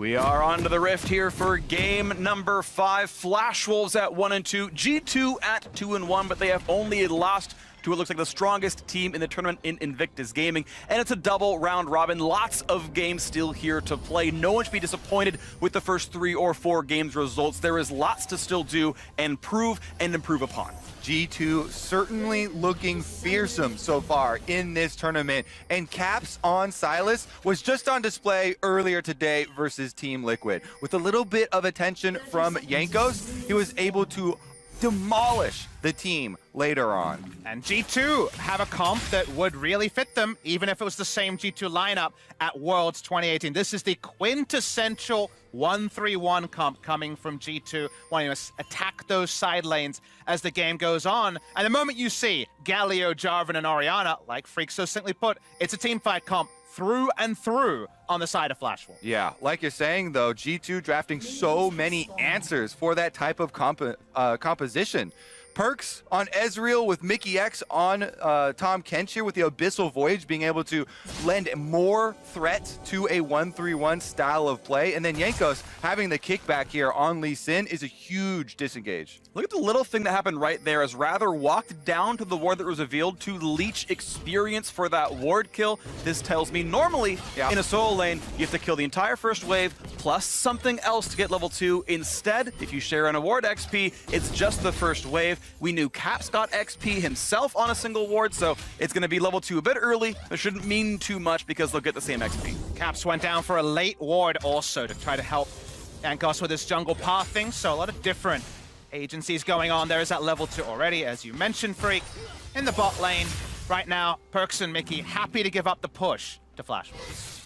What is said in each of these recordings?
We are on to the Rift here for game number 5. Flash Wolves at 1 and 2, G2 at 2 and 1, but they have only lost to what looks like the strongest team in the tournament in Invictus Gaming. And it's a double round robin. Lots of games still here to play. No one should be disappointed with the first 3 or 4 games results. There is lots to still do and prove and improve upon. G2 certainly looking fearsome so far in this tournament, and Caps on Silas was just on display earlier today versus Team Liquid. With a little bit of attention from Jankos, he was able to demolish the team later on. And G2 have a comp that would really fit them, even if it was the same G2 lineup at Worlds 2018. This is the quintessential 1-3-1 comp coming from G2, wanting to attack those side lanes as the game goes on. And the moment you see Galio, Jarvan, and Orianna, like Freak so simply put, it's a teamfight comp through and through on the side of Flash Wolves. Yeah, like you're saying though, G2 drafting so many answers for that type of composition. Perks on Ezreal with Mickey X on Tom Kench here with the Abyssal Voyage being able to lend more threat to a 1-3-1 style of play. And then Jankos having the kickback here on Lee Sin is a huge disengage. Look at the little thing that happened right there as Rather walked down to the ward that was revealed to leech experience for that ward kill. This tells me normally in a solo lane, you have to kill the entire first wave plus something else to get level 2. Instead, if you share an award XP, it's just the first wave. We knew Caps got XP himself on a single ward, so it's going to be level 2 a bit early, but shouldn't mean too much because they'll get the same XP. Caps went down for a late ward also to try to help Jankos with his jungle pathing, so a lot of different agencies going on. There is that level 2 already, as you mentioned, Freak. In the bot lane, right now, Perks and Mickey happy to give up the push to Flash Wolves.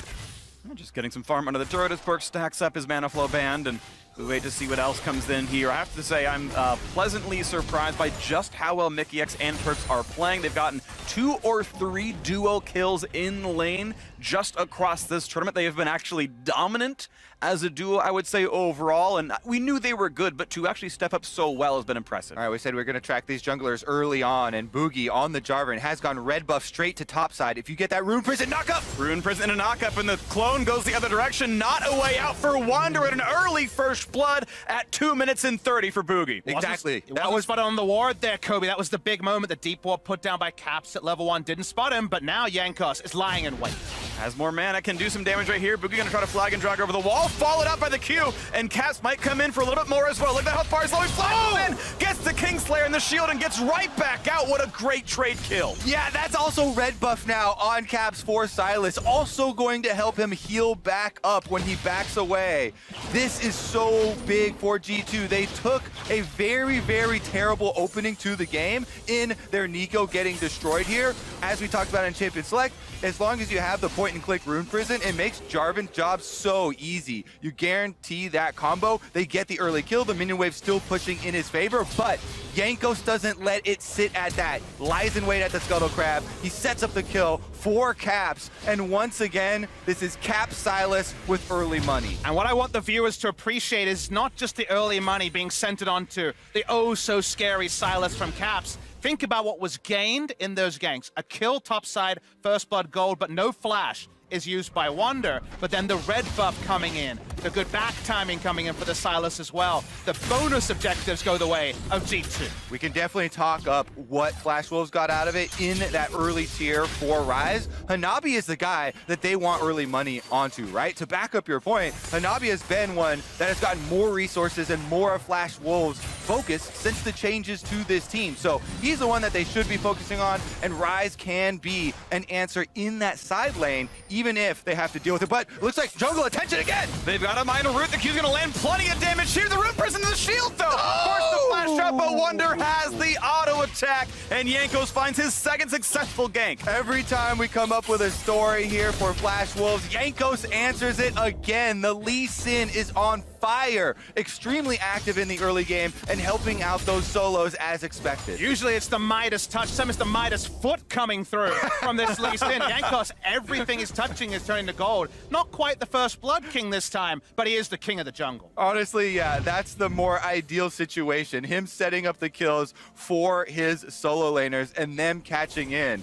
Just getting some farm under the turret as Perks stacks up his mana flow band, and we wait to see what else comes in here. I have to say I'm pleasantly surprised by just how well Mickey X and Perks are playing. They've gotten 2 or 3 duo kills in lane just across this tournament. They have been actually dominant as a duo, I would say, overall, and we knew they were good, but to actually step up so well has been impressive. All right, we said we were going to track these junglers early on, and Boogie on the Jarvan has gone red buff straight to top side. If you get that Rune Prison knock-up! Rune Prison and a knock-up, and the clone goes the other direction. Not a way out for Wander, and an early first blood at 2 minutes and 30 for Boogie. Exactly. That was spotted on the ward there, Kobe. That was the big moment. The deep ward put down by Caps at level 1 didn't spot him, but now Jankos is lying in wait. Has more mana, can do some damage right here. Boogie gonna try to flag and drag over the wall, followed up by the Q, and Caps might come in for a little bit more as well. Look at that health bar, slowly flags in, gets the Kingslayer and the shield and gets right back out. What a great trade kill. Yeah, that's also red buff now on Caps for Silas, also going to help him heal back up when he backs away. This is so big for G2. They took a very, very terrible opening to the game in their Nico getting destroyed here. As we talked about in Champion Select, as long as you have the point-and-click Rune Prison, it makes Jarvan's job so easy. You guarantee that combo. They get the early kill, the minion wave still pushing in his favor, but Jankos doesn't let it sit at that. Lies in wait at the Scuttle Crab. He sets up the kill for Caps, and once again, this is Caps Silas with early money. And what I want the viewers to appreciate is not just the early money being centered onto the oh-so-scary Silas from Caps. Think about what was gained in those ganks. A kill topside, first blood gold, but no flash is used by Wander, but then the red buff coming in, the good back timing coming in for the Silas as well. The bonus objectives go the way of G2. We can definitely talk up what Flash Wolves got out of it in that early tier for Rise. Hanabi is the guy that they want early money onto, right? To back up your point, Hanabi has been one that has gotten more resources and more of Flash Wolves' focus since the changes to this team. So he's the one that they should be focusing on, and Rise can be an answer in that side lane, even if they have to deal with it. But it looks like jungle attention again. They've got a minor root. The Q's gonna land plenty of damage here. The Rune Prison to the shield, though. Force the flash shot, but Wander has the auto attack, and Jankos finds his second successful gank. Every time we come up with a story here for Flash Wolves, Jankos answers it again. The Lee Sin is on fire, extremely active in the early game and helping out those solos as expected. Usually it's the Midas touch, sometimes the Midas foot coming through from this Lee Sin. Jankos, everything is touching is turning to gold. Not quite the first blood king this time, but he is the king of the jungle. Honestly, yeah, that's the more ideal situation. Him setting up the kills for his solo laners and them catching in.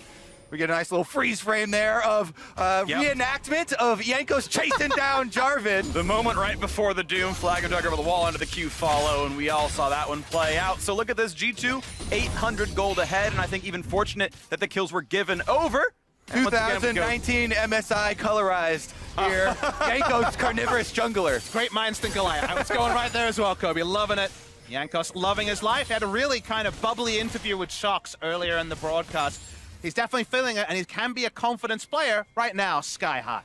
We get a nice little freeze frame there of reenactment of Jankos chasing down Jarvan. The moment right before the Doom, flag and dug over the wall under the Q follow, and we all saw that one play out. So look at this, G2, 800 gold ahead, and I think even fortunate that the kills were given over. 2019 MSI colorized here. Jankos carnivorous jungler. Great minds think alike. I was going right there as well, Kobe. Loving it. Jankos loving his life. He had a really kind of bubbly interview with Shox earlier in the broadcast. He's definitely feeling it, and he can be a confidence player right now, sky high.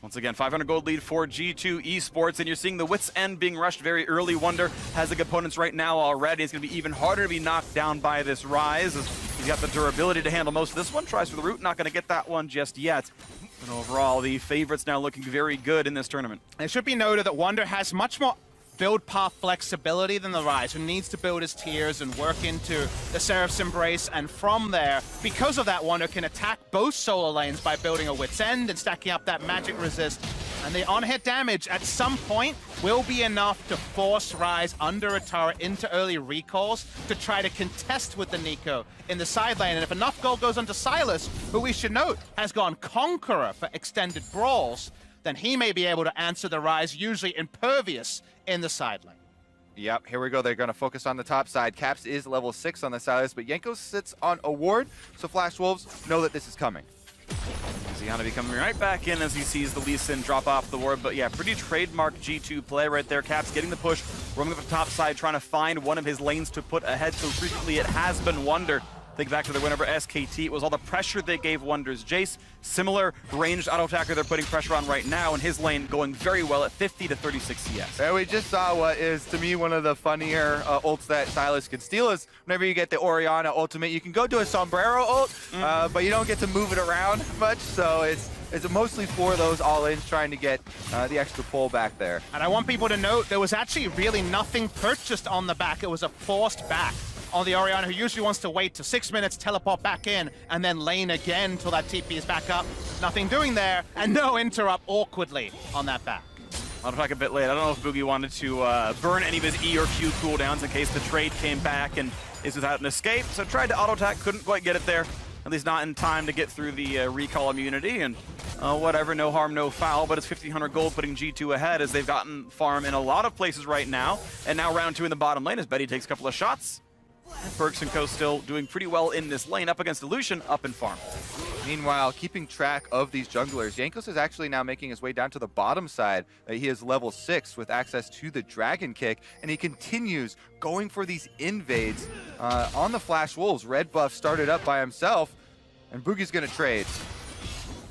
Once again, 500 gold lead for G2 Esports, and you're seeing the Wits End being rushed very early. Wonder has the components right now already. It's going to be even harder to be knocked down by this Rise. He's got the durability to handle most of this one. Tries for the root, not going to get that one just yet. And overall, the favorites now looking very good in this tournament. It should be noted that Wonder has much more build path flexibility than the Rise, who needs to build his tiers and work into the Seraph's Embrace, and from there, because of that, Wonder can attack both solo lanes by building a Wit's End and stacking up that magic resist, and the on-hit damage at some point will be enough to force Rise under a turret into early recalls to try to contest with the Nico in the side lane, and if enough gold goes onto Sylas, who we should note has gone Conqueror for extended brawls, then he may be able to answer the Rise, usually impervious in the side lane. Yep, here we go. They're going to focus on the top side. Caps is level 6 on the Sylas, but Jankos sits on a ward, so Flash Wolves know that this is coming. Ziana coming right back in as he sees the Lee Sin drop off the ward, but yeah, pretty trademark G2 play right there. Caps getting the push, roaming up the top side, trying to find one of his lanes to put ahead. So frequently it has been Wonder. Think back to the win over SKT. It was all the pressure they gave Wonder's Jace. Similar ranged auto attacker they're putting pressure on right now, and his lane going very well at 50 to 36 CS. And we just saw what is, to me, one of the funnier ults that Sylas can steal is whenever you get the Orianna ultimate, you can go do a sombrero ult, but you don't get to move it around much, so it's mostly for those all-ins trying to get the extra pull back there. And I want people to note there was actually really nothing purchased on the back. It was a forced back on the Orianna, who usually wants to wait to 6 minutes, teleport back in, and then lane again till that TP is back up. Nothing doing there, and no interrupt awkwardly on that back. I'll talk a bit late. I don't know if Boogie wanted to burn any of his E or Q cooldowns in case the trade came back and is without an escape. So tried to auto attack, couldn't quite get it there. At least not in time to get through the recall immunity, and whatever, no harm, no foul, but it's 1,500 gold putting G2 ahead as they've gotten farm in a lot of places right now. And now round 2 in the bottom lane as Betty takes a couple of shots. Perks and Co still doing pretty well in this lane, up against Illusion, up in farm. Meanwhile, keeping track of these junglers, Jankos is actually now making his way down to the bottom side. He is level 6 with access to the Dragon Kick, and he continues going for these invades on the Flash Wolves. Red buff started up by himself, and Boogie's going to trade.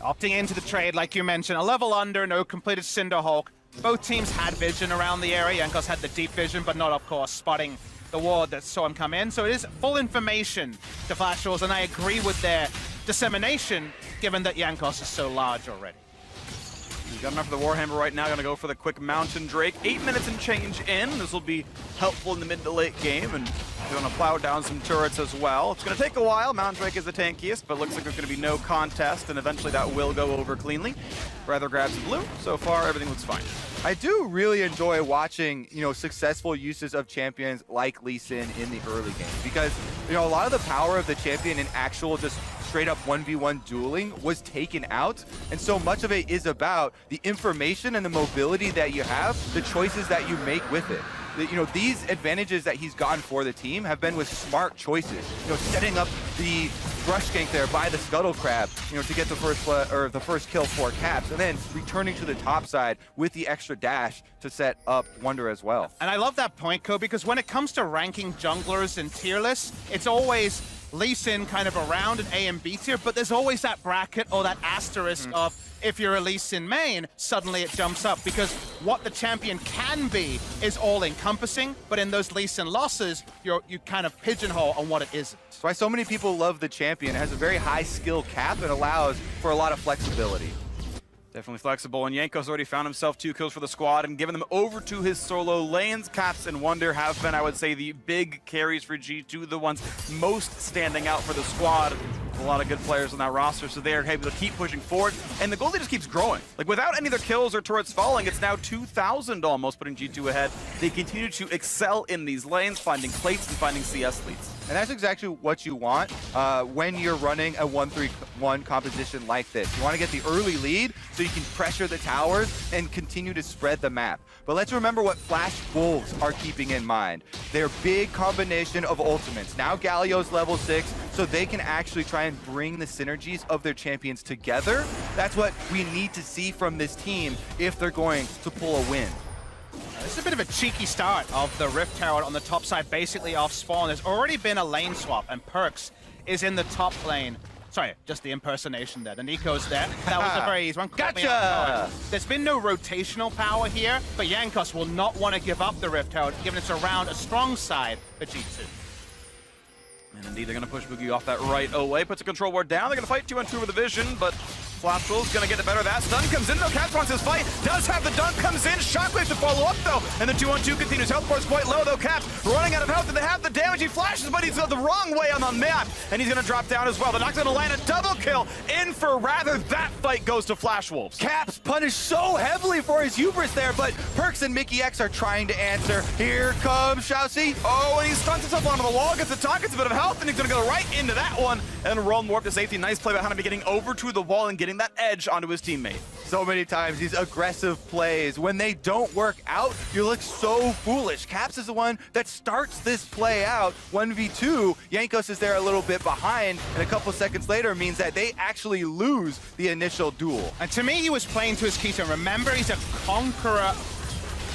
Opting into the trade, like you mentioned, a level under, no completed Cinderhawk. Both teams had vision around the area. Jankos had the deep vision, but not, of course, spotting the ward that saw him come in. So it is full information to Flash Wolves, and I agree with their dissemination, given that Jankos is so large already. He's got enough of the Warhammer right now, gonna go for the quick Mountain Drake. 8 minutes and change in. This will be helpful in the mid to late game, and they're gonna plow down some turrets as well. It's gonna take a while. Mountain Drake is the tankiest, but looks like there's gonna be no contest, and eventually that will go over cleanly. Rather grabs the blue. So far, everything looks fine. I do really enjoy watching, successful uses of champions like Lee Sin in the early game, because, a lot of the power of the champion in actual just straight up 1v1 dueling was taken out, and so much of it is about the information and the mobility that you have, the choices that you make with it. These advantages that he's gotten for the team have been with smart choices. Setting up the rush gank there by the Scuttle Crab, to get the first kill for Caps, and then returning to the top side with the extra dash to set up Wonder as well. And I love that point, Ko, because when it comes to ranking junglers in tier lists, it's always Lee Sin kind of around an A and B tier, but there's always that bracket or that asterisk of if you're a Lee Sin main, suddenly it jumps up, because what the champion can be is all-encompassing, but in those Lee Sin losses, you kind of pigeonhole on what it isn't. That's why so many people love the champion. It has a very high skill cap and allows for a lot of flexibility. Definitely flexible, and Jankos already found himself 2 kills for the squad and given them over to his solo lanes. Caps and Wonder have been, I would say, the big carries for G2, the ones most standing out for the squad. A lot of good players on that roster, so they are able to keep pushing forward, and the goal lead just keeps growing. Like, without any of their kills or turrets falling, it's now 2,000 almost, putting G2 ahead. They continue to excel in these lanes, finding plates and finding CS leads. And that's exactly what you want when you're running a 1-3-1 composition like this. You want to get the early lead so you can pressure the towers and continue to spread the map. But let's remember what Flash Wolves are keeping in mind. Their big combination of ultimates. Now Galio's level 6, so they can actually try and bring the synergies of their champions together. That's what we need to see from this team if they're going to pull a win. This is a bit of a cheeky start of the Rift Herald on the top side, basically off spawn. There's already been a lane swap, and Perks is in the top lane. Sorry, just the impersonation there. The Nico's there. That was a very easy one. Gotcha! There's been no rotational power here, but Jankos will not want to give up the Rift Herald, given it's around a strong side for G2. And indeed, they're going to push Boogie off that right away. Puts a control ward down. They're going to fight 2-on-2 with the vision, but Flash Wolf's going to get the better of that. Stun comes in, though. Caps wants his fight. Does have the dunk, comes in. Shockwave to follow up, though. And the 2-on-2 continues. Health bar's quite low, though. Caps running out of health, and they have the damage. He flashes, but he's the wrong way on the map. And he's going to drop down as well. The knock's going to land a double kill. In for rather. That fight goes to Flash Wolves. Caps punished so heavily for his hubris there, but Perks and Mickey X are trying to answer. Here comes Shousey. Oh, and he stuns himself onto the wall, gets the talk, gets a bit of health, and he's going to go right into that one. And Realm Warp to safety. Nice play by Hanabi getting over to the wall and getting that edge onto his teammate. So many times, these aggressive plays, when they don't work out, you look so foolish. Caps is the one that starts this play out. 1v2, Jankos is there a little bit behind, and a couple seconds later means that they actually lose the initial duel. And to me, he was playing to his keystone. Remember, he's a conqueror.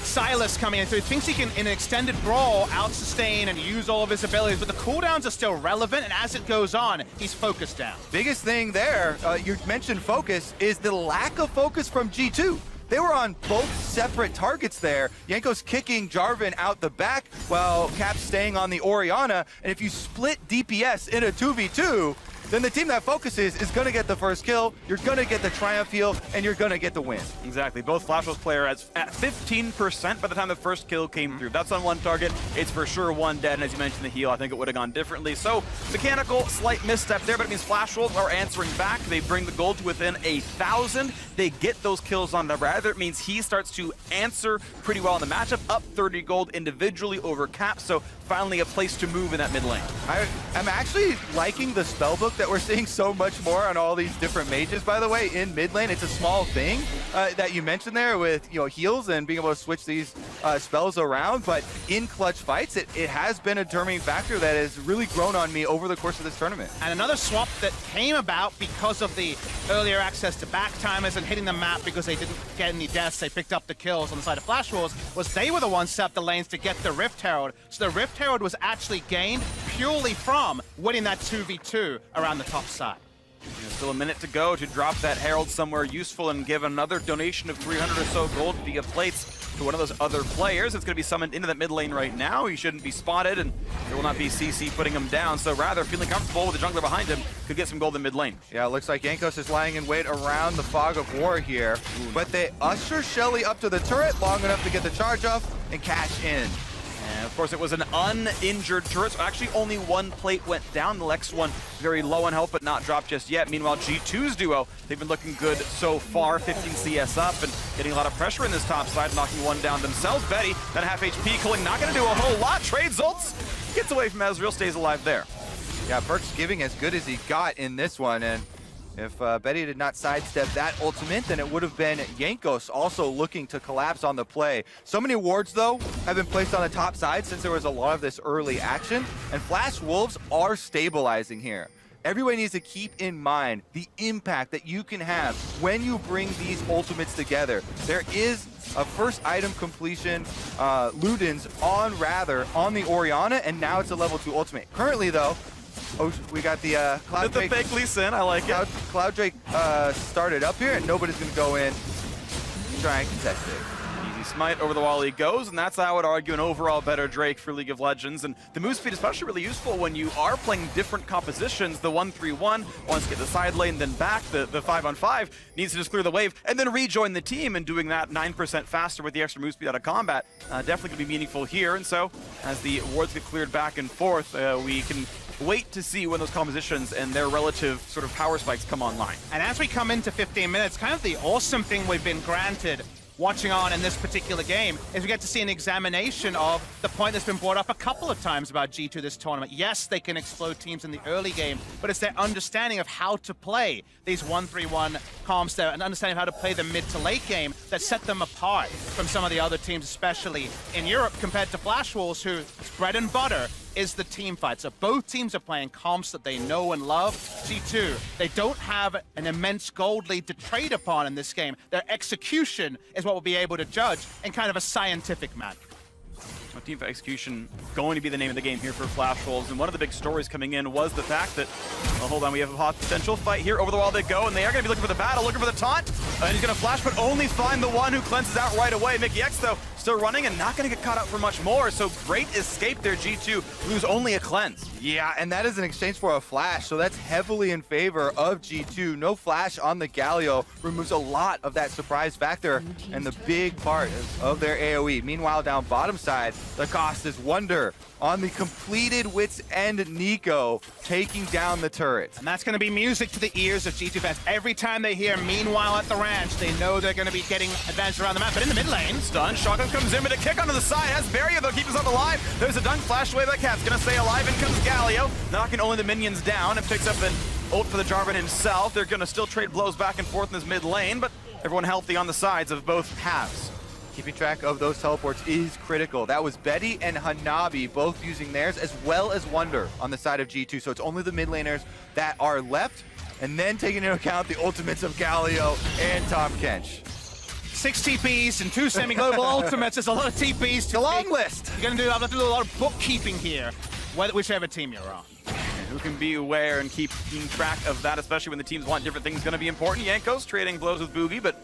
Silas coming in, so he thinks he can, in an extended brawl, out-sustain and use all of his abilities, but the cooldowns are still relevant, and as it goes on, he's focused down. Biggest thing there, you mentioned focus, is the lack of focus from G2. They were on both separate targets there. Jankos kicking Jarvan out the back while Caps staying on the Orianna, and if you split DPS in a 2v2, then the team that focuses is going to get the first kill, you're going to get the triumph heal, and you're going to get the win. Exactly. Both Flash Wolves player at 15% by the time the first kill came through. That's on one target. It's for sure one dead, and as you mentioned, the heal, I think it would have gone differently. So, mechanical, slight misstep there, but it means Flash Wolves are answering back. They bring the gold to within 1,000. They get those kills on the Rather. It means he starts to answer pretty well in the matchup, up 30 gold individually over Cap, so finally a place to move in that mid lane. I'm actually liking the spellbook that we're seeing so much more on all these different mages, by the way, in mid lane. It's a small thing that you mentioned there with heals and being able to switch these spells around, but in clutch fights, it has been a determining factor that has really grown on me over the course of this tournament. And another swap that came about because of the earlier access to back timers and hitting the map because they didn't get any deaths, they picked up the kills on the side of Flash Wolves, was they were the ones set up the lanes to get the Rift Herald. So the Rift Herald was actually gained purely from winning that 2v2 around the top side. Still a minute to go to drop that Herald somewhere useful and give another donation of 300 or so gold via plates to one of those other players. It's going to be summoned into that mid lane right now. He shouldn't be spotted, and there will not be CC putting him down. So rather, feeling comfortable with the jungler behind him, could get some gold in mid lane. Yeah, it looks like Jankos is lying in wait around the fog of war here, but they usher Shelly up to the turret long enough to get the charge off and cash in. And of course, it was an uninjured turret, so actually only one plate went down. The next one very low on health, but not dropped just yet. Meanwhile, G2's duo, they've been looking good so far, 15 CS up and getting a lot of pressure in this top side, knocking one down themselves. Betty, that half HP cooling, not going to do a whole lot. Trades ults, gets away from Ezreal, stays alive there. Yeah, Perks giving as good as he got in this one, and if Betty did not sidestep that ultimate, then it would have been Jankos also looking to collapse on the play. So many wards, though, have been placed on the top side since there was a lot of this early action, and Flash Wolves are stabilizing here. Everyone needs to keep in mind the impact that you can have when you bring these ultimates together. There is a first item completion, Ludens on Rather on the Orianna, and now it's a level 2 ultimate. Currently, though, we got the Cloud Drake. The fake Lee Sin, I like it. Cloud Drake started up here, and nobody's going to go in try and contest it. Easy Smite over the wall he goes, and that's, I would argue, an overall better Drake for League of Legends. And the move speed is especially really useful when you are playing different compositions. The 1-3-1 wants to get the side lane, then back. The 5-on-5 needs to just clear the wave and then rejoin the team, and doing that 9% faster with the extra move speed out of combat. Definitely going to be meaningful here. And so, as the wards get cleared back and forth, we can wait to see when those compositions and their relative sort of power spikes come online. And as we come into 15 minutes, kind of the awesome thing we've been granted watching on in this particular game is we get to see an examination of the point that's been brought up a couple of times about G2 this tournament. Yes, they can explode teams in the early game, but it's their understanding of how to play these 1-3-1 comps there and understanding how to play the mid to late game that set them apart from some of the other teams, especially in Europe, compared to Flash Wolves, whose bread and butter is the team fight. So both teams are playing comps that they know and love. G2, they don't have an immense gold lead to trade upon in this game. Their execution is what we'll be able to judge in kind of a scientific manner. Team fight execution going to be the name of the game here for Flash Wolves, and one of the big stories coming in was the fact that, well, hold on, we have a hot potential fight here. Over the wall they go, and they are going to be looking for the battle, looking for the taunt, and he's going to flash, but only find the one who cleanses out right away. Mickey X, though, still running and not going to get caught out for much more, so great escape there, G2, lose only a cleanse. Yeah, and that is in exchange for a flash, so that's heavily in favor of G2. No flash on the Galio removes a lot of that surprise factor and the big part of their AoE. Meanwhile, down bottom side, the cost is Wonder on the completed Wits End Nico, taking down the turret. And that's going to be music to the ears of G2 fans. Every time they hear Meanwhile at the ranch, they know they're going to be getting advanced around the map. But in the mid lane, stun, Shotgun comes in, but a kick onto the side, has barrier though, keeps himself alive. There's a dunk flash away by Cat's gonna stay alive, and comes Galio, knocking only the minions down, and picks up an ult for the Jarvan himself. They're gonna still trade blows back and forth in this mid lane, but everyone healthy on the sides of both halves. Keeping track of those teleports is critical. That was Betty and Hanabi both using theirs, as well as Wonder on the side of G2. So it's only the mid laners that are left. And then taking into account the ultimates of Galio and Tom Kench. 6 TPs and 2 semi-global ultimates. There's a lot of TPs to a long list. You're going to have to do a lot of bookkeeping here, whichever team you're on. And who can be aware and keeping track of that, especially when the teams want different things, going to be important. Jankos trading blows with Boogie, but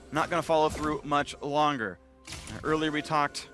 not going to follow through much longer. Earlier we talked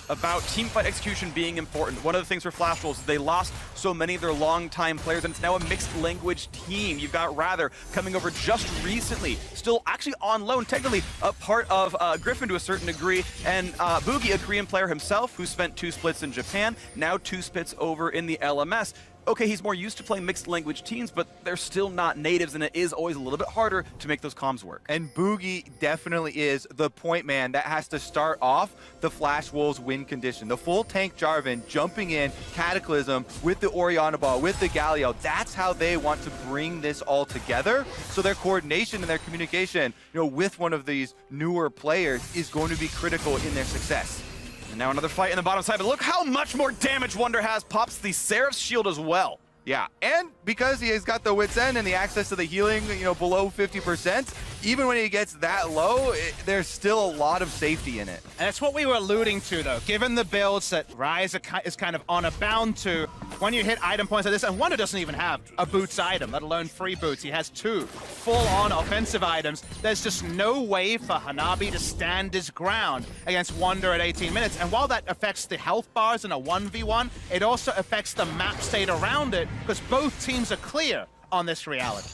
about teamfight execution being important. One of the things for Flash Wolves is they lost so many of their longtime players, and it's now a mixed language team. You've got Rather coming over just recently, still actually on loan, technically a part of Griffin to a certain degree, and Boogie, a Korean player himself who spent 2 splits in Japan, now 2 splits over in the LMS. Okay, he's more used to playing mixed language teams, but they're still not natives, and it is always a little bit harder to make those comms work. And Boogie definitely is the point man that has to start off the Flash Wolves win condition. The full tank Jarvan jumping in, Cataclysm with the Orianna ball, with the Galio. That's how they want to bring this all together. So their coordination and their communication, with one of these newer players is going to be critical in their success. And now another fight in the bottom side, but look how much more damage Wonder has. Pops the Seraph's shield as well. Yeah, and because he has got the Wits End and the access to the healing, below 50%, even when he gets that low, there's still a lot of safety in it. And that's what we were alluding to, though. Given the builds that Rise is kind of on a bound to, when you hit item points like this, and Wonder doesn't even have a boots item, let alone 3 boots. He has 2 full-on offensive items. There's just no way for Hanabi to stand his ground against Wonder at 18 minutes. And while that affects the health bars in a 1v1, it also affects the map state around it, because both teams are clear on this reality.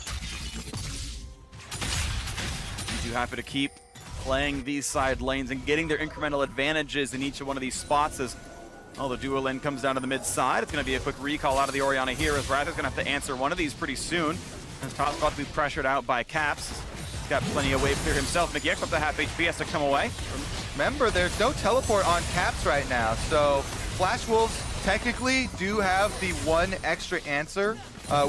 You happy to keep playing these side lanes and getting their incremental advantages in each one of these spots as the duo lane comes down to the mid side. It's going to be a quick recall out of the Orianna here, as Rather's going to have to answer one of these pretty soon. As Top's about to be pressured out by Caps. He's got plenty of wave clear himself. Mickey X up to half HP, has to come away. Remember, there's no teleport on Caps right now, so Flash Wolves technically do have the 1 extra answer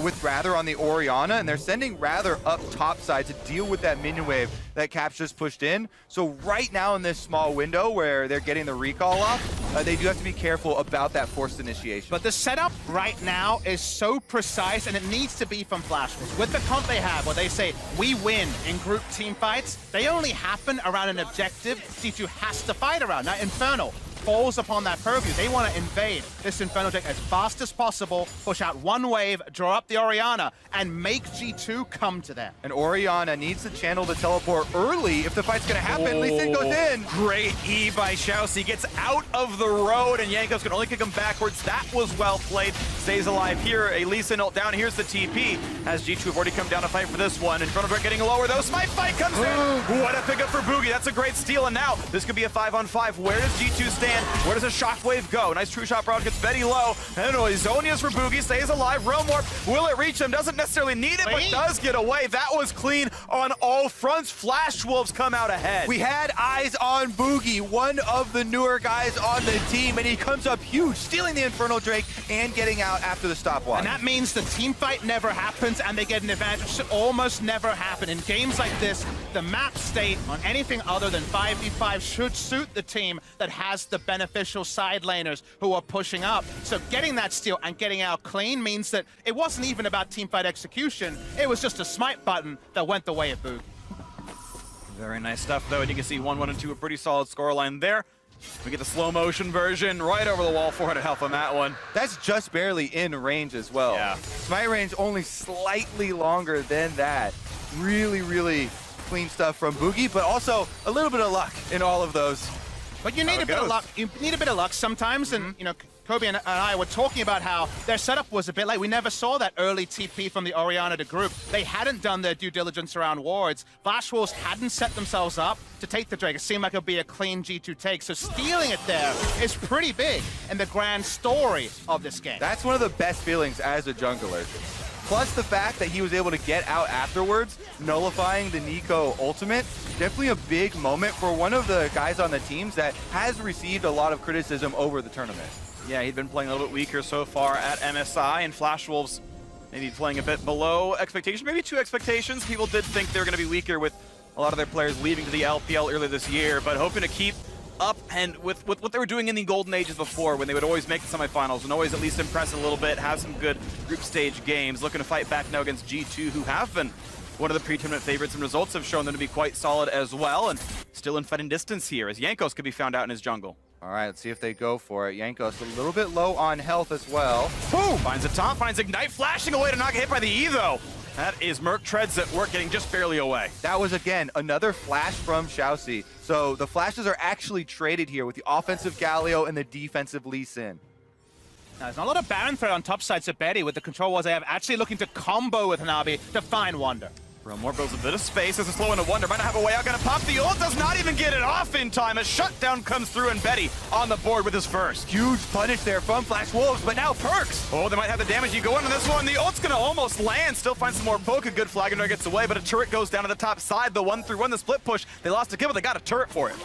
with Rather on the Orianna, and they're sending Rather up top side to deal with that minion wave that Caps just pushed in. So right now in this small window where they're getting the recall off, they do have to be careful about that forced initiation. But the setup right now is so precise, and it needs to be from Flash Wolves. With the comp they have, where they say, we win in group team fights, they only happen around an objective G2 has to fight around. Now, Infernal, falls upon that purview. They want to invade this Inferno deck as fast as possible, push out one wave, draw up the Orianna, and make G2 come to them. And Orianna needs to channel the teleport early if the fight's going to happen. Lee Sin goes in. Great E by showSe. Gets out of the road, and Jankos can only kick him backwards. That was well played. Stays alive here. A Lee Sin ult down. Here's the TP. As G2 have already come down to fight for this one. Inferno Drake getting lower, though. Smite fight comes in. What a pickup for Boogie. That's a great steal, and now this could be a 5-on-5. Where does G2 stand? Where does a shockwave go? Nice true shot barrage gets Betty low. And Zonia's for Boogie. Stays alive. Realm Warp. Will it reach him? Doesn't necessarily need it, but does get away. That was clean on all fronts. Flash Wolves come out ahead. We had eyes on Boogie, one of the newer guys on the team, and he comes up huge, stealing the Infernal Drake and getting out after the stopwatch. And that means the team fight never happens and they get an advantage, which should almost never happen. In games like this, the map state on anything other than 5v5 should suit the team that has the beneficial side laners who are pushing up. So getting that steal and getting out clean means that it wasn't even about teamfight execution, it was just a smite button that went the way of Boogie. Very nice stuff, though, and you can see 1-1 and 2, a pretty solid scoreline there. We get the slow motion version right over the wall, 400 health on that one. That's just barely in range as well. Yeah. Smite range only slightly longer than that. Really, really clean stuff from Boogie, but also a little bit of luck in all of those. But you need a bit of luck. You need a bit of luck sometimes, and you know, Kobe and I were talking about how their setup was a bit late. We never saw that early TP from the Orianna to group. They hadn't done their due diligence around wards. Flash Wolves hadn't set themselves up to take the Drake. It seemed like it would be a clean G2 take. So stealing it there is pretty big in the grand story of this game. That's one of the best feelings as a jungler. Plus the fact that he was able to get out afterwards, nullifying the Nico ultimate. Definitely a big moment for one of the guys on the teams that has received a lot of criticism over the tournament. Yeah, he'd been playing a little bit weaker so far at MSI, and Flash Wolves maybe playing a bit below expectation, maybe to expectations. People did think they were going to be weaker with a lot of their players leaving to the LPL earlier this year, but hoping to keep up and with what they were doing in the golden ages before, when they would always make the semifinals and always at least impress a little bit, have some good group stage games. Looking to fight back now against G2, who have been one of the pre-tournament favorites, and results have shown them to be quite solid as well, and still in fighting distance here, as Jankos could be found out in his jungle. All right, let's see if they go for it. Jankos a little bit low on health as well. Boom! Finds a top, finds Ignite, flashing away to not get hit by the E, though. That is Merc Treads at work, getting just barely away. That was, again, another flash from showSe. So the flashes are actually traded here with the offensive Galio and the defensive Lee Sin. Now, there's not a lot of Baron threat on top side, so Betty, with the control walls they have, actually looking to combo with Hanabi to find Wonder. Realmore builds a bit of space as a slow into Wonder. Might not have a way out. Gonna pop the ult. Does not even get it off in time. A shutdown comes through, and Betty on the board with his first. Huge punish there from Flash Wolves, but now Perks. Oh, they might have the damage. You go into this one. The ult's gonna almost land. Still finds some more poke. A good flag and gets away, but a turret goes down to the top side. The 1-3-1, the split push. They lost a kill, but they got a turret for it.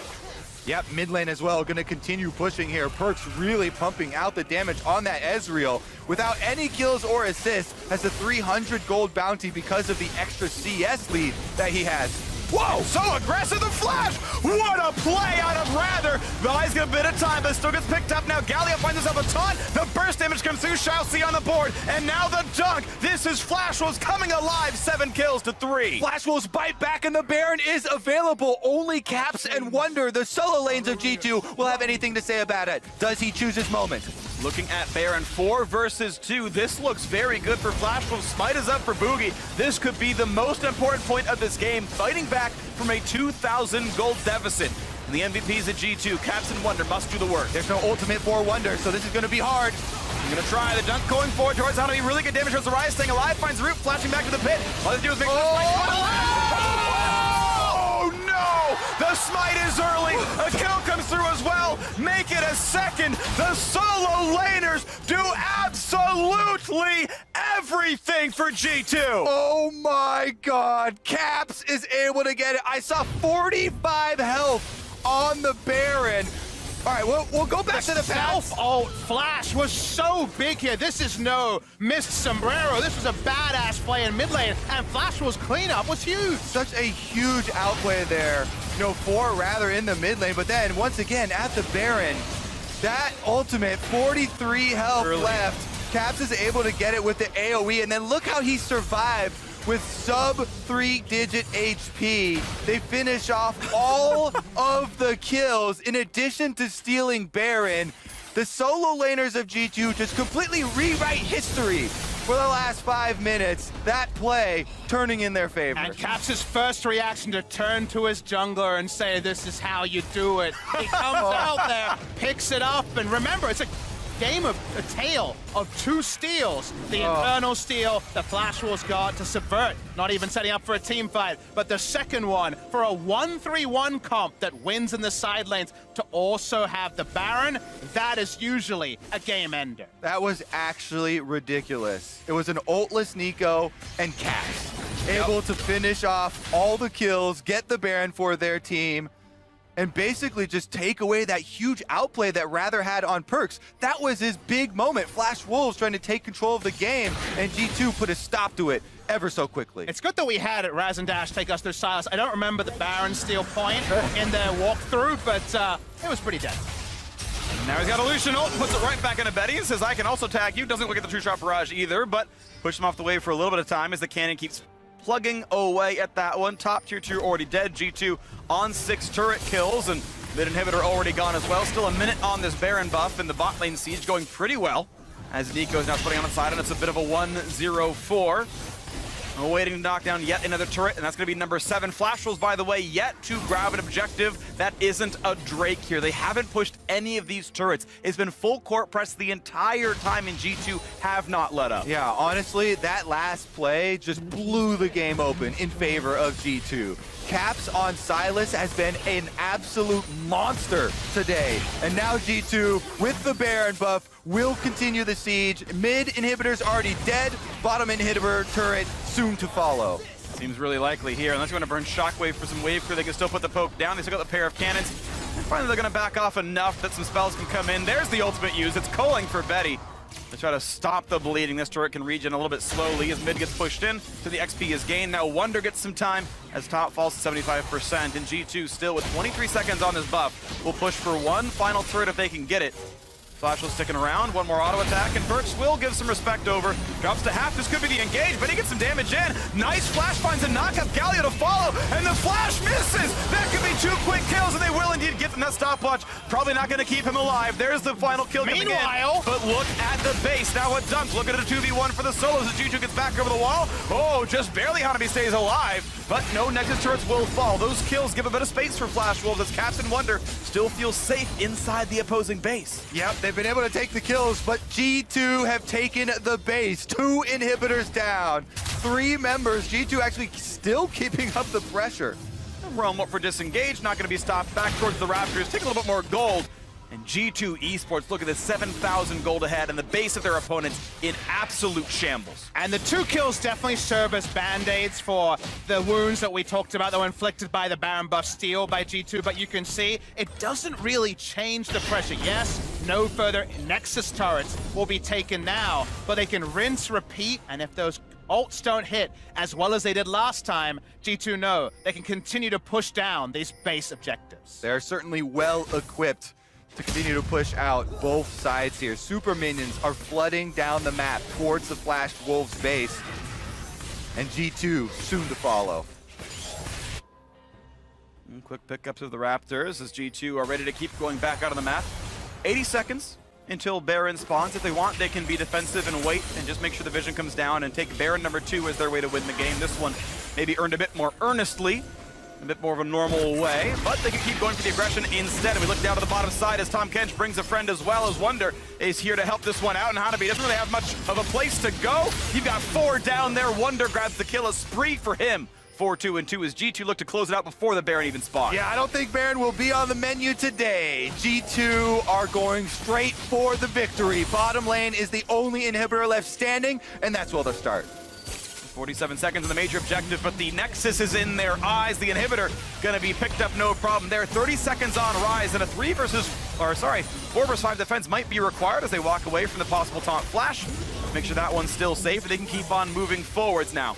Yep, mid lane as well, gonna continue pushing here. Perks really pumping out the damage on that Ezreal without any kills or assists, has a 300 gold bounty because of the extra CS lead that he has. Whoa, so aggressive, the flash! What a play out of Rather! Buys a bit of time, but still gets picked up now. Galio finds himself a ton. The burst damage comes through, showSe on the board, and now the dunk. This is Flash Wolves coming alive, 7 kills to 3. Flash Wolves bite back, and the Baron is available. Only Caps and Wonder, the solo lanes of G2, will have anything to say about it. Does he choose his moment? Looking at Baron, 4 versus 2. This looks very good for Flash Wolves. Smite is up for Boogie. This could be the most important point of this game, fighting back from a 2,000 gold deficit. And the MVPs at G2, Caps and Wonder must do the work. There's no ultimate for Wonder, so this is going to be hard. I'm going to try the dunk going forward towards Hanabi. Really good damage towards the Rise, staying alive, finds Root, flashing back to the pit. All they do is make Oh no! The smite is early. A kill comes through as well. Make it a second. The solo laners do absolutely everything for G2. Oh my god, Caps is able to get it. I saw 45 health on the Baron. All right, we'll go back to the past. Self-ult Flash was so big here. This is no missed sombrero. This was a badass play in mid lane, and Flash Wolves cleanup was huge. Such a huge outplay there. You know, 4 rather in the mid lane, but then once again at the Baron, that ultimate, 43 health left. Caps is able to get it with the AoE, and then look how he survived with sub 3-digit HP. They finish off all of the kills in addition to stealing Baron. The solo laners of G2 just completely rewrite history for the last 5 minutes. That play turning in their favor. And Caps' first reaction to turn to his jungler and say, this is how you do it. He comes out there, picks it up, and remember, it's a tale of 2 steals. The Infernal steal the Flash Wolves got to subvert, not even setting up for a team fight, but the second one for a 1-3-1 comp that wins in the side lanes to also have the Baron, that is usually a game ender. That was actually ridiculous. It was an ultless Nico and Caps able to finish off all the kills, get the Baron for their team, and basically just take away that huge outplay that Rather had on Perks. That was his big moment. Flash Wolves trying to take control of the game, and G2 put a stop to it ever so quickly. It's good that we had Raz and Dash take us through Silas. I don't remember the Baron steal point in their walkthrough, but it was pretty dead. Now he's got a Lucian ult, puts it right back into Betty, and says, I can also tag you. Doesn't look at the true shot barrage either, but push him off the wave for a little bit of time as the cannon keeps plugging away at that one. Top tier 2 already dead. G2 on 6 turret kills, and mid inhibitor already gone as well. Still a minute on this Baron buff, and the bot lane siege going pretty well as Nico is now splitting on the side, and it's a bit of a 1-0-4. Waiting to knock down yet another turret, and that's going to be number 7. Flash Wolves, by the way, yet to grab an objective. That isn't a Drake here. They haven't pushed any of these turrets. It's been full court press the entire time, and G2 have not let up. Yeah, honestly, that last play just blew the game open in favor of G2. Caps on Silas has been an absolute monster today. And now G2, with the Baron buff, will continue the siege. Mid inhibitor's already dead. Bottom inhibitor turret soon to follow. Seems really likely here. Unless you want to burn Shockwave for some wave crew, they can still put the poke down. They still got the pair of cannons. And finally, they're going to back off enough that some spells can come in. There's the ultimate use. It's culling for Betty to try to stop the bleeding. This turret can regen a little bit slowly as mid gets pushed in, so the XP is gained. Now Wonder gets some time as top falls to 75%, and G2 still with 23 seconds on this buff will push for one final turret if they can get it. Flash will sticking around, one more auto attack, and Perks will give some respect over. Drops to half, this could be the engage, but he gets some damage in. Nice Flash finds a knockup, Galio to follow, and the Flash misses! That could be 2 quick kills, and they will indeed get them that stopwatch. Probably not gonna keep him alive. There's the final kill coming in. Meanwhile, But look at the base. Now a dunk, look at a 2v1 for the solos as G2 gets back over the wall. Oh, just barely Hanabi stays alive, but no Nexus turrets will fall. Those kills give a bit of space for Flash Wolves as Caps and Wonder still feel safe inside the opposing base. Yep, they've been able to take the kills, but G2 have taken the base. 2 inhibitors down, 3 members. G2 actually still keeping up the pressure. Realm up for disengage, not going to be stopped. Back towards the Raptors, take a little bit more gold. And G2 Esports, look at this, 7,000 gold ahead, and the base of their opponents in absolute shambles. and the 2 kills definitely serve as band-aids for the wounds that we talked about that were inflicted by the Baron buff steal by G2, but you can see it doesn't really change the pressure. Yes, no further Nexus turrets will be taken now, but they can rinse, repeat, and if those ults don't hit as well as they did last time, G2 know they can continue to push down these base objectives. They're certainly well equipped to continue to push out both sides here. Super minions are flooding down the map towards the Flash Wolves base, and G2 soon to follow. Quick pickups of the Raptors as G2 are ready to keep going back out on the map. 80 seconds until Baron spawns. If they want, they can be defensive and wait and just make sure the vision comes down and take Baron number 2 as their way to win the game. This one maybe earned a bit more earnestly, a bit more of a normal way, but they can keep going for the aggression instead. And we look down to the bottom side as Tom Kench brings a friend as well, as Wonder is here to help this one out, and Hanabi doesn't really have much of a place to go. You've got 4 down there. Wonder grabs the kill, a spree for him. 4-2-2 as G2 look to close it out before the Baron even spawns. Yeah, I don't think Baron will be on the menu today. G2 are going straight for the victory. Bottom lane is the only inhibitor left standing, and that's where they'll start. 47 seconds on the major objective, but the Nexus is in their eyes. The inhibitor gonna be picked up, no problem there. 30 seconds on Rise, and a 4 versus 5 defense might be required as they walk away from the possible taunt flash. Make sure that one's still safe, and they can keep on moving forwards now.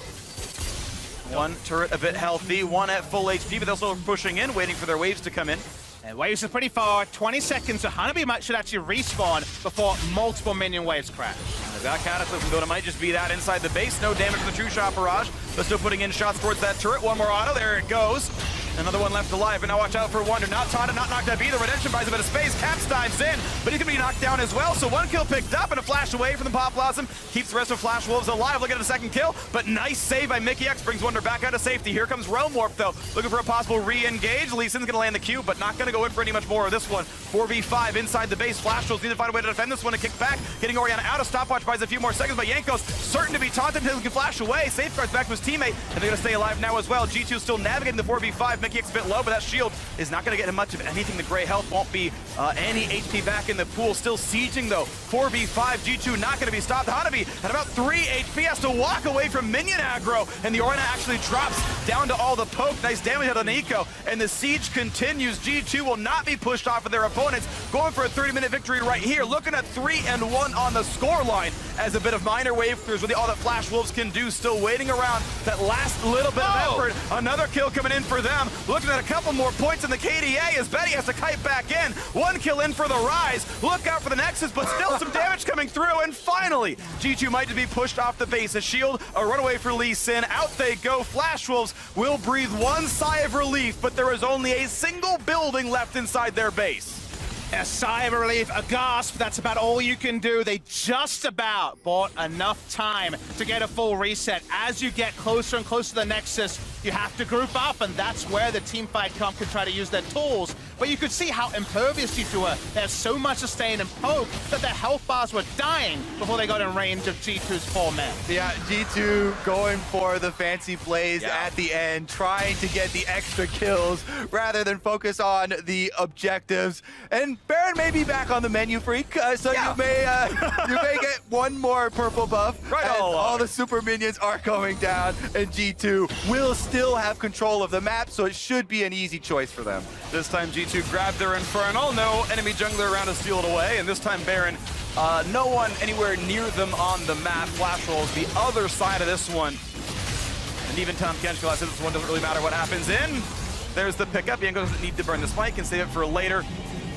1 turret a bit healthy, 1 at full HP, but they're also pushing in, waiting for their waves to come in. And waves are pretty far, 20 seconds, so Hanabi should actually respawn before multiple minion waves crash. The That Cataclysm, though, it might just be that inside the base. No damage to the True Shot Barrage, but still putting in shots towards that turret. One more auto, there it goes. Another one left alive, and now watch out for Wonder. Not taunted, not knocked up either. Redemption buys a bit of space. Caps dives in, but he's gonna be knocked down as well. So one kill picked up and a flash away from the Pop Blossom. Keeps the rest of Flash Wolves alive. Look at a second kill, but nice save by Mickey X. Brings Wonder back out of safety. Here comes Realm Warp, though. Looking for a possible re-engage. Lee Sin's gonna land the Q, but not gonna go in for any much more of this one. 4v5 inside the base. Flash Wolves need to find a way to defend this one and kick back. Getting Orianna out of stopwatch buys a few more seconds, but Jankos certain to be taunted until he can flash away. Safeguards back to his teammate, and they're gonna stay alive now as well. G2 still navigating the 4v5. Mickey X a bit low, but that shield is not going to get him much of anything. The gray health won't be any HP back in the pool. Still sieging though. 4v5, G2 not going to be stopped. Hanabi at about 3 HP has to walk away from minion aggro, and the Orianna actually drops down to all the poke. Nice damage out of Nico, and the siege continues. G2 will not be pushed off of their opponents. Going for a 30-minute victory right here. Looking at 3-1 on the scoreline as a bit of minor wave clears with all that Flash Wolves can do. Still waiting around that last little bit of effort. Another kill coming in for them. Looking at a couple more points in the KDA as Betty has to kite back in. One kill in for the Rise. Look out for the Nexus, but still some damage coming through. And finally, G2 might be pushed off the base. A shield, a runaway for Lee Sin. Out they go. Flash Wolves will breathe one sigh of relief, but there is only a single building left inside their base. A sigh of relief, a gasp, that's about all you can do. They just about bought enough time to get a full reset. As you get closer and closer to the Nexus, you have to group up, and that's where the teamfight comp can try to use their tools. But you could see how impervious G2 were. They had so much sustain and poke that their health bars were dying before they got in range of G2's 4 men. Yeah, G2 going for the fancy plays at the end, trying to get the extra kills rather than focus on the objectives. And Baron may be back on the menu, Freak, so you may get one more purple buff. Right, all the super minions are going down, and G2 will still have control of the map, so it should be an easy choice for them. This time G2 grabbed their Infernal. No enemy jungler around to steal it away, and this time Baron, no one anywhere near them on the map. Flash rolls the other side of this one. And even Tom Kench realizes this one doesn't really matter what happens in. There's the pickup. Yanko doesn't need to burn the spike and save it for later.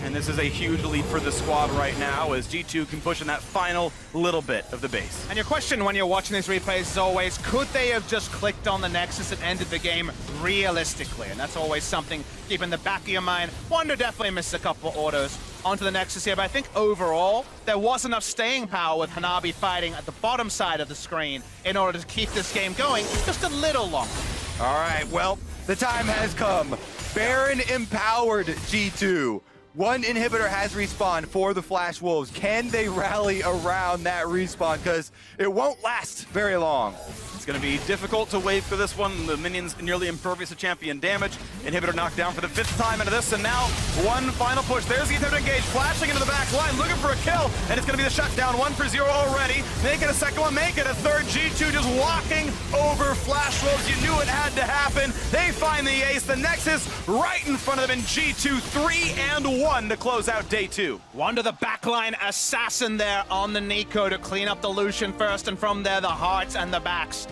And this is a huge lead for the squad right now as G2 can push in that final little bit of the base. And your question when you're watching these replays is always, could they have just clicked on the Nexus and ended the game realistically? And that's always something to keep in the back of your mind. Wonder definitely missed a couple autos onto the Nexus here, but I think overall, there was enough staying power with Hanabi fighting at the bottom side of the screen in order to keep this game going just a little longer. All right, well, the time has come. Baron empowered G2. One inhibitor has respawned for the Flash Wolves. Can they rally around that respawn? Because it won't last very long. It's going to be difficult to wave for this one. The minions nearly impervious to champion damage. Inhibitor knocked down for the 5th time into this, and now one final push. There's the inhibitor engage, flashing into the back line, looking for a kill, and it's going to be the shutdown. 1 for 0 already. Make it a second one, make it a third. G2 just walking over Flash Wolves. You knew it had to happen. They find the ace, the Nexus right in front of them, in G2 3-1 to close out day 2. Wonder the backline assassin there on the Nico to clean up the Lucian first, and from there the hearts and the backs.